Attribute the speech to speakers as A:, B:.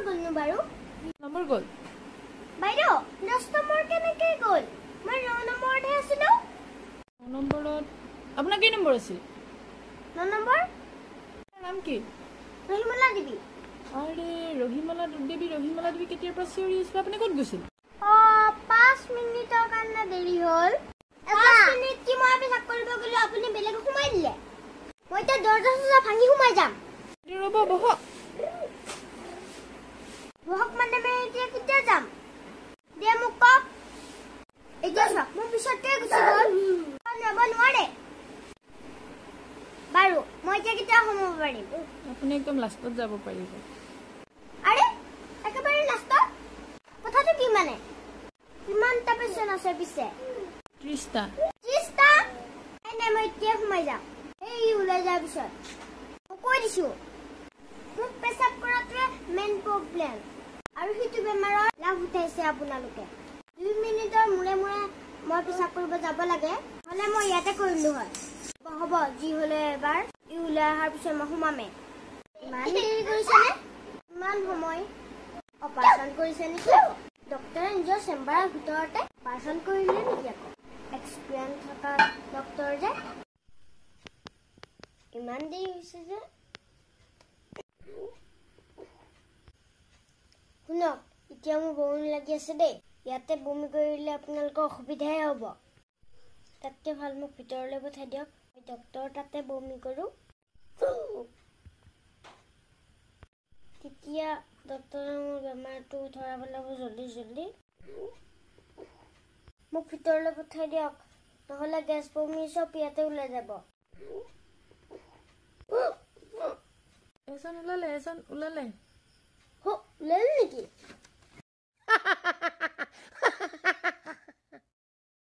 A: গ'লনো বাৰু
B: নম্বৰ গ'ল
A: বাইদেউ 10 নম্বৰ কেনেকৈ গ'ল মই 9 নম্বৰতহে আছিলো
B: 9 নম্বৰত আপোনাৰ কি নম্বৰ আছিল
A: 9 নম্বৰ
B: নাম কি
A: ৰহিমলা দেৱী
B: আৰে ৰহিমলা দেৱী কেতিয়াৰ পৰা চিঞৰি আছিল আপুনি ক'ত গৈছিল
A: 5 মিনিটৰ কাৰণে দেৰি হ'ল 5 মিনিট কি মই পেচাব কৰিব গ'লো আপুনি বেলেগ সোমাই দিলে মই এতিয়া দৰ্জা ভাঙি সোমাই যাম
B: ৰ'ব বহক
A: মানে মই এতিয়া কেতিয়া যাম দে মোক কওক এতিয়া চাওক মোৰ পিছতে গুচি গ'ল যাব নোৱাৰে বাৰু মই এতিয়া কেতিয়া সোমাব পাৰিম
B: আপুনি একদম লাষ্টত যাব পাৰিব
A: আৰে একেবাৰে লাষ্টত কথাটো কি মানে কিমানটা পেচেণ্ট আছে পিছে
B: 30টা
A: নাই মই এতিয়া সোমাই যাম এই ওলাই যোৱাৰ পিছত মই কৈ দিছো মোক পেচাব কৰাটোৱে মেইন প্ৰব্লেম আৰু সেইটো বেমাৰৰ লাভ উঠাইছে আপোনালোকে 2 মিনিটৰ মূৰে মূৰে মই পেচাব কৰিব যাব লাগে হ'লে মই ইয়াতে কৰিলো হয় হ'ব যি হ'লে এবাৰ ই ওলাই অহাৰ পিছত মই সোমামে ইমান দেৰি কৰিছেনে ইমান সময় অপাৰেশ্যন কৰিছে নেকি ডক্টৰে নিজৰ চেম্বাৰৰ ভিতৰতে অপাৰেশ্যন কৰিলে নেকি আকৌ এক্সপিৰিয়েঞ্চ থকা ডক্টৰ যে ইমান দেৰি হৈছে যে শুনক এতিয়া মোৰ বমি লাগি আছে দেই ইয়াতে বমি কৰিলে আপোনালোকৰ অসুবিধাই হ'ব তাতকে ভাল মোক ভিতৰলৈ পঠাই দিয়ক মই ডক্টৰ তাতে বমি কৰোঁ তেতিয়া ডক্টৰে মোৰ বেমাৰটো ধৰা পেলাব জল্দি মোক ভিতৰলৈ পঠাই দিয়ক নহ'লে গেছ বমি চব ইয়াতে ওলাই যাব
B: এজন ওলালে
A: ওলালে নেকি